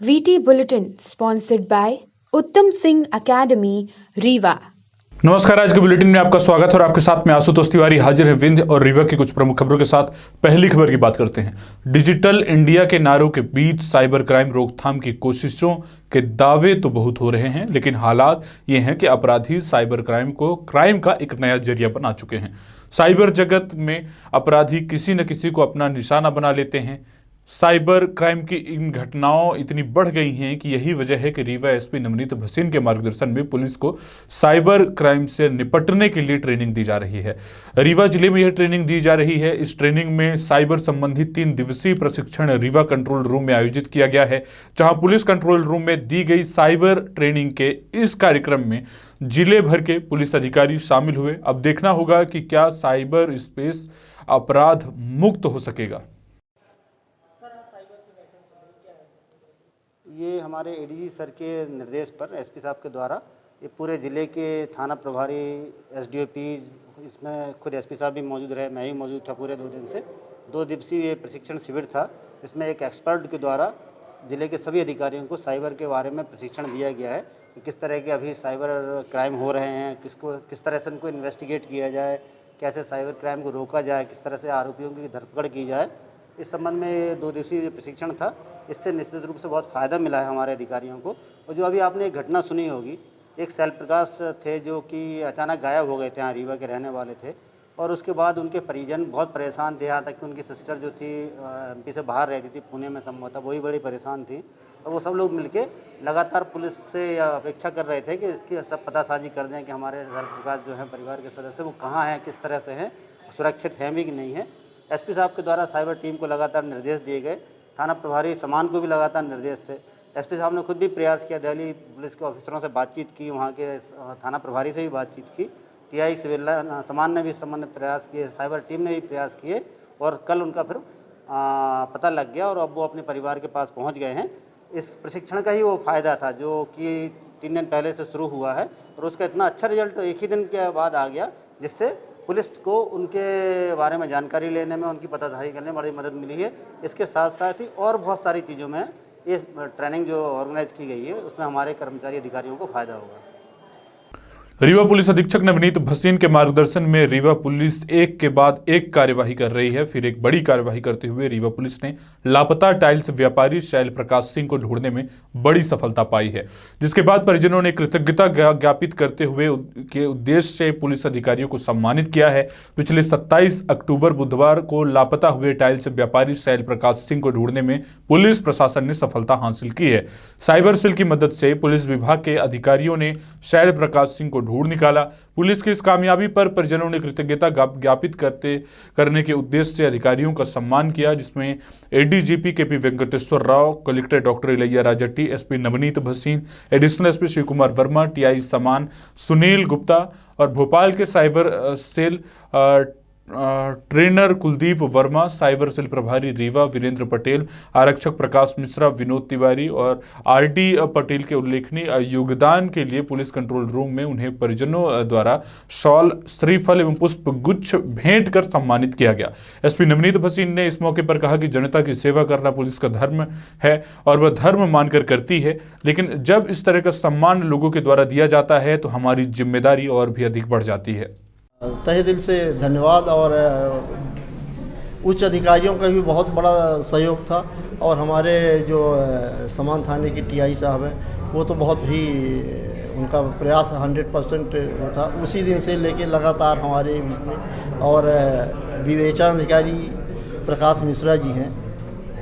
VT Bulletin sponsored by उत्तम Singh academy Rewa. नमस्कार, आज के बुलेटिन में आपका स्वागत है और आपके साथ में आशुतोष तिवारी हाजिर है विंध्य और रीवा की कुछ प्रमुख खबरों के साथ। पहली खबर की बात करते हैं। डिजिटल इंडिया के नारों के बीच साइबर क्राइम रोकथाम की कोशिशों के दावे तो बहुत हो रहे हैं, लेकिन हालात ये हैं कि अपराधी साइबर क्राइम का एक नया जरिया बना चुके हैं। साइबर जगत में अपराधी किसी न किसी को अपना निशाना बना लेते हैं। साइबर क्राइम की इन घटनाओं इतनी बढ़ गई हैं कि यही वजह है कि रीवा एसपी नवनीत भसीन के मार्गदर्शन में पुलिस को साइबर क्राइम से निपटने के लिए ट्रेनिंग दी जा रही है। रीवा जिले में यह ट्रेनिंग दी जा रही है। इस ट्रेनिंग में साइबर संबंधी 3 दिवसीय प्रशिक्षण रीवा कंट्रोल रूम में आयोजित किया गया है, जहां पुलिस कंट्रोल रूम में दी गई साइबर ट्रेनिंग के इस कार्यक्रम में जिले भर के पुलिस अधिकारी शामिल हुए। अब देखना होगा कि क्या साइबर स्पेस अपराध मुक्त हो सकेगा। ये हमारे एडीजी सर के निर्देश पर एसपी साहब के द्वारा ये पूरे ज़िले के थाना प्रभारी, एसडीओपी, इसमें खुद एसपी साहब भी मौजूद रहे, मैं ही मौजूद था पूरे 2 दिन से। 2 दिवसीय ये प्रशिक्षण शिविर था। इसमें एक एक्सपर्ट के द्वारा ज़िले के सभी अधिकारियों को साइबर के बारे में प्रशिक्षण दिया गया है कि किस तरह के अभी साइबर क्राइम हो रहे हैं, किस तरह से उनको इन्वेस्टिगेट किया जाए, कैसे साइबर क्राइम को रोका जाए, किस तरह से आरोपियों की धरपकड़ की जाए। इस संबंध में 2 दिवसीय प्रशिक्षण था। इससे निश्चित रूप से बहुत फ़ायदा मिला है हमारे अधिकारियों को। और जो अभी आपने एक घटना सुनी होगी, एक शैल प्रकाश थे जो कि अचानक गायब हो गए थे, यहाँ रीवा के रहने वाले थे, और उसके बाद उनके परिजन बहुत परेशान थे। यहाँ तक कि उनकी सिस्टर जो थी एमपी से बाहर रहती थी, पुणे में संभवतः, वही बड़ी परेशान थी। और वो सब लोग मिलके लगातार पुलिस से अपेक्षा कर रहे थे कि इसकी सब पतासाजी कर दें कि हमारे शैल प्रकाश जो हैं परिवार के सदस्य वो कहाँ हैं, किस तरह से हैं, सुरक्षित हैं भी कि नहीं है। एसपी साहब के द्वारा साइबर टीम को लगातार निर्देश दिए गए। थाना प्रभारी समान को भी लगातार निर्देश थे। एसपी साहब ने खुद भी प्रयास किया, दिल्ली पुलिस के ऑफिसरों से बातचीत की, वहाँ के थाना प्रभारी से भी बातचीत की, टीआई सिविल समान ने भी संबंधित प्रयास किए, साइबर टीम ने भी प्रयास किए, और कल उनका फिर पता लग गया और अब वो अपने परिवार के पास पहुँच गए हैं। इस प्रशिक्षण का ही वो फ़ायदा था जो कि 3 दिन पहले से शुरू हुआ है, और उसका इतना अच्छा रिजल्ट एक ही दिन के बाद आ गया, जिससे पुलिस को उनके बारे में जानकारी लेने में, उनकी पतासाजी करने में बड़ी मदद मिली है। इसके साथ साथ ही और बहुत सारी चीज़ों में इस ट्रेनिंग जो ऑर्गेनाइज की गई है उसमें हमारे कर्मचारी अधिकारियों को फ़ायदा होगा। रीवा पुलिस अधीक्षक नवनीत भसीन के मार्गदर्शन में रीवा पुलिस एक के बाद एक कार्यवाही कर रही है। फिर एक बड़ी कार्यवाही करते हुए रीवा पुलिस ने लापता टाइल्स व्यापारी शैल प्रकाश सिंह को ढूंढने में बड़ी सफलता पाई है, जिसके बाद परिजनों ने कृतज्ञता ज्ञापित करते हुए के उद्देश्य से पुलिस अधिकारियों को सम्मानित किया है। पिछले 27 अक्टूबर बुधवार को लापता हुए टाइल्स व्यापारी शैल प्रकाश सिंह को ढूंढने में पुलिस प्रशासन ने सफलता हासिल की है। साइबर सेल की मदद से पुलिस विभाग के अधिकारियों ने शैल प्रकाश सिंह को ढूंढ निकाला। पुलिस की इस कामयाबी पर परिजनों ने कृतज्ञता ज्ञापित करने के उद्देश्य से अधिकारियों का सम्मान किया, जिसमें ADGP KP Venkateshwar Rao, collector doctor Ilaiya Rajatti, SP Navneet Bhasin, additional SP Shiv Kumar Verma, TI समान सुनील गुप्ता और भोपाल के cyber cell trainer Kuldeep Verma, cyber cell प्रभारी रीवा वीरेंद्र पटेल, आरक्षक प्रकाश मिश्रा, विनोद तिवारी और आरडी पटेल के उल्लेखनीय योगदान के लिए पुलिस कंट्रोल रूम में उन्हें परिजनों द्वारा शॉल, श्रीफल एवं पुष्प गुच्छ भेंट कर सम्मानित किया गया। एसपी नवनीत भसीन ने इस मौके पर कहा कि जनता की सेवा करना पुलिस का धर्म है और वह धर्म मानकर करती है, लेकिन जब इस तरह का सम्मान लोगों के द्वारा दिया जाता है तो हमारी जिम्मेदारी और भी अधिक बढ़ जाती है। तहे दिल से धन्यवाद। और उच्च अधिकारियों का भी बहुत बड़ा सहयोग था, और हमारे जो समान थाने की टीआई साहब हैं वो तो बहुत ही, उनका प्रयास 100% था उसी दिन से लेके लगातार हमारे बीच में। और विवेचन अधिकारी प्रकाश मिश्रा जी हैं,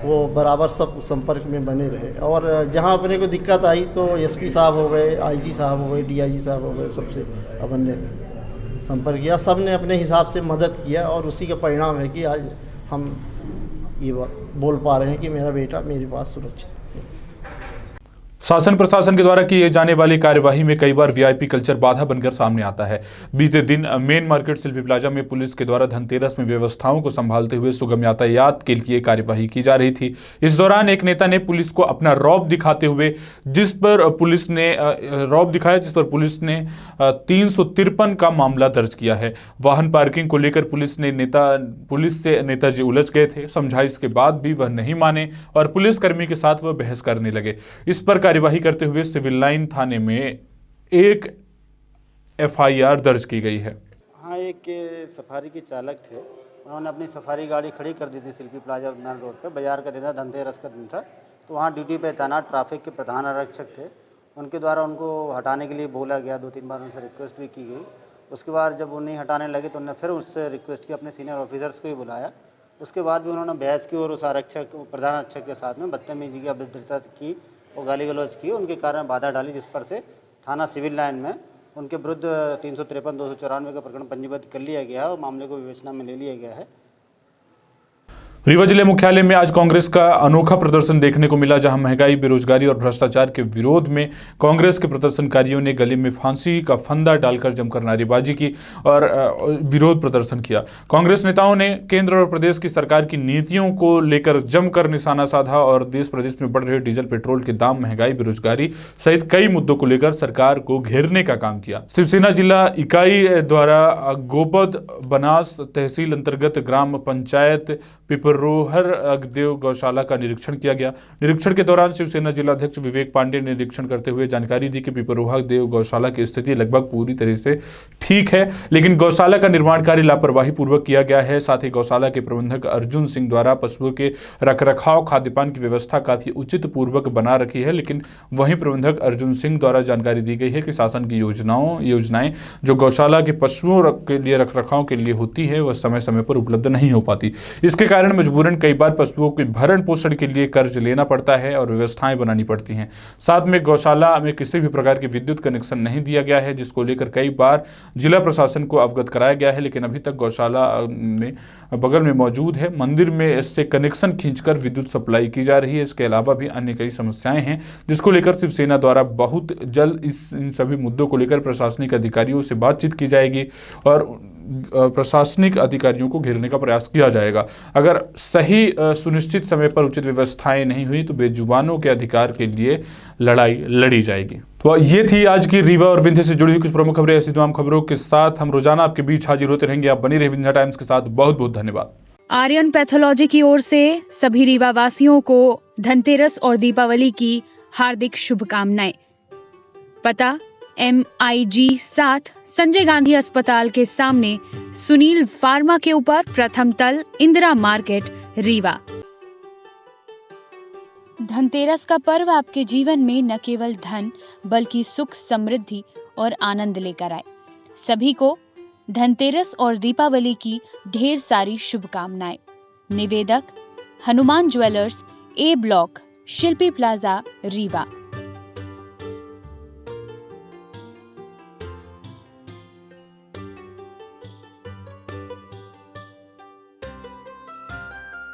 वो बराबर सब संपर्क में बने रहे। और जहाँ अपने को दिक्कत आई तो एसपी साहब हो गए, आईजी साहब हो गए, डीआईजी साहब हो गए, सबसे अपन ने संपर्क किया, सब ने अपने हिसाब से मदद किया, और उसी का परिणाम है कि आज हम ये बोल पा रहे हैं कि मेरा बेटा मेरे पास सुरक्षित है। शासन प्रशासन के द्वारा किए जाने वाली कार्यवाही में कई बार वीआईपी कल्चर बाधा बनकर सामने आता है। बीते दिन मेन मार्केट शिल्पी प्लाजा में पुलिस के द्वारा धनतेरस में व्यवस्थाओं को संभालते हुए सुगम यातायात के लिए कार्यवाही की जा रही थी। इस दौरान एक नेता ने पुलिस को अपना रौब दिखाते हुए जिस पर पुलिस ने 353 का मामला दर्ज किया है। वाहन पार्किंग को लेकर पुलिस से नेताजी उलझ गए थे। समझाइश के बाद भी वह नहीं माने और पुलिसकर्मी के साथ वह बहस करने लगे। इस पर कार्यवाही करते हुए सिविल लाइन थाने में एक एफआईआर दर्ज की गई है। हाँ, एक सफारी के चालक थे, उन्होंने अपनी सफारी गाड़ी खड़ी कर दी थी शिल्पी प्लाजा मेन रोड पे। बाजार का दिन था, धनतेरस का दिन था, तो वहाँ ड्यूटी पे तैनात ट्रैफिक के प्रधान आरक्षक थे। उनके द्वारा उनको हटाने के लिए बोला गया, 2-3 बार उनसे रिक्वेस्ट भी की गई। उसके बाद जब उन्हें हटाने लगे तो उन्होंने फिर उससे रिक्वेस्ट की, अपने सीनियर ऑफिसर्स को ही बुलाया। उसके बाद भी उन्होंने बहस की और उस प्रधान आरक्षक के साथ में बदतमीजी की, अभद्रता की और गाली गलौज की। उनके कारण बाधा डाली, जिस पर से थाना सिविल लाइन में उनके विरुद्ध 353, 294 का प्रकरण पंजीबद्ध कर लिया गया है और मामले को विवेचना में ले लिया गया है। रीवा जिले मुख्यालय में आज कांग्रेस का अनोखा प्रदर्शन देखने को मिला, जहां महंगाई, बेरोजगारी और भ्रष्टाचार के विरोध में कांग्रेस के प्रदर्शनकारियों ने गले में फांसी का फंदा डालकर जमकर नारेबाजी की और विरोध प्रदर्शन किया। कांग्रेस नेताओं ने केंद्र और प्रदेश की सरकार की नीतियों को लेकर जमकर निशाना साधा और देश प्रदेश में बढ़ रहे डीजल, पेट्रोल के दाम, महंगाई, बेरोजगारी सहित कई मुद्दों को लेकर सरकार को घेरने का काम किया। शिवसेना जिला इकाई द्वारा गोपद बनास तहसील अंतर्गत ग्राम पंचायत पिपरोहर अगदेव गौशाला का निरीक्षण किया गया। निरीक्षण के दौरान शिवसेना जिलाध्यक्ष विवेक पांडे ने निरीक्षण करते हुए जानकारी दी कि पिपरोहर देव गौशाला की स्थिति लगभग पूरी तरह से ठीक है, लेकिन गौशाला का निर्माण कार्य लापरवाही पूर्वक किया गया है। साथ ही गौशाला के प्रबंधक अर्जुन सिंह द्वारा पशुओं के रखरखाव, खाद्यपान की व्यवस्था काफी उचित पूर्वक बना रखी है, लेकिन वहीं प्रबंधक अर्जुन सिंह द्वारा जानकारी दी गई है कि शासन की योजनाएं जो गौशाला के पशुओं के लिए रखरखाव के लिए होती है वह समय समय पर उपलब्ध नहीं हो पाती। इसके कारण मजबूरन कई बार पशुओं के भरण पोषण के लिए कर्ज लेना पड़ता है और व्यवस्थाएं बनानी पड़ती हैं। साथ में गौशाला में किसी भी प्रकार के विद्युत कनेक्शन नहीं दिया गया है, जिसको लेकर कई बार जिला प्रशासन को अवगत कराया गया है, लेकिन अभी तक गौशाला में बगल में मौजूद है मंदिर में इससे कनेक्शन खींचकर विद्युत सप्लाई की जा रही है। इसके अलावा भी अन्य कई समस्याएं हैं, जिसको लेकर शिवसेना द्वारा बहुत जल्द इन सभी मुद्दों को लेकर प्रशासनिक अधिकारियों से बातचीत की जाएगी और प्रशासनिक अधिकारियों को घेरने का प्रयास किया जाएगा। अगर सही सुनिश्चित समय पर उचित व्यवस्थाएं नहीं हुई तो बेजुबानों के अधिकार के लिए लड़ाई लड़ी जाएगी। तो ये थी आज की रीवा और विंध्य से जुड़ी हुई कुछ प्रमुख खबरें। ऐसी तमाम खबरों के साथ हम रोजाना आपके बीच हाजिर होते रहेंगे। आप बनी रहे विंध्य टाइम्स के साथ। बहुत बहुत धन्यवाद। आर्यन पैथोलॉजी की ओर से सभी रीवा वासियों को धनतेरस और दीपावली की हार्दिक शुभकामनाएं। पता MIG 7 संजय गांधी अस्पताल के सामने, सुनील फार्मा के ऊपर, प्रथम तल, इंदिरा मार्केट, रीवा। धनतेरस का पर्व आपके जीवन में न केवल धन बल्कि सुख, समृद्धि और आनंद लेकर आए। सभी को धनतेरस और दीपावली की ढेर सारी शुभकामनाएं। निवेदक Hanuman jewellers, A block, Shilpi plaza, Rewa.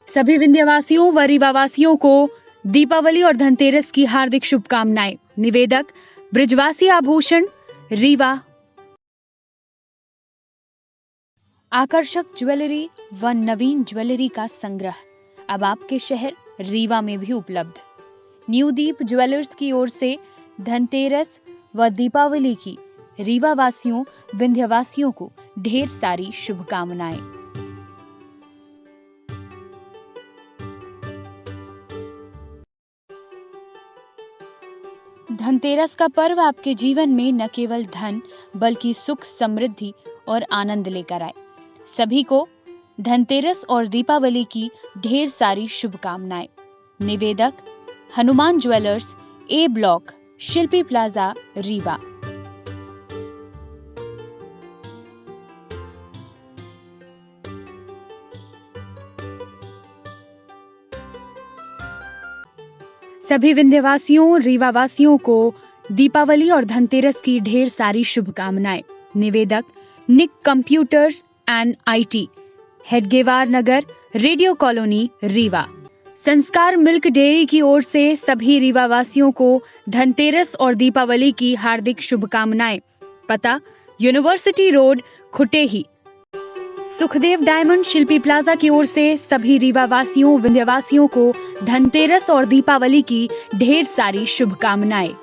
सभी विंध्यवासियों व रीवावासियों को दीपावली और धनतेरस की हार्दिक शुभकामनाएं। निवेदक ब्रिजवासी आभूषण, रीवा। आकर्षक ज्वेलरी व नवीन ज्वेलरी का संग्रह अब आपके शहर रीवा में भी उपलब्ध। न्यू दीप ज्वेलर्स की ओर से धनतेरस व दीपावली की रीवा वासियों, विंध्यवासियों को ढेर सारी शुभकामनाएं। धनतेरस का पर्व आपके जीवन में न केवल धन बल्कि सुख, समृद्धि और आनंद लेकर आए। सभी को धनतेरस और दीपावली की ढेर सारी शुभकामनाएं। निवेदक Hanuman jewellers, A block, Shilpi plaza, Rewa. सभी विंध्यवासियों, रीवावासियों को दीपावली और धनतेरस की ढेर सारी शुभकामनाएं। निवेदक Nick computers and IT, Hedgewar Nagar, radio colony, Rewa. Sanskar milk dairy की ओर से सभी रीवा वासियों को धनतेरस और दीपावली की हार्दिक शुभकामनाएं। पता university road, Khutehi. Sukhdev diamond Shilpi plaza की ओर से सभी रीवा वासियों, विंध्यवासियों को धनतेरस और दीपावली की ढेर सारी शुभकामनाएं।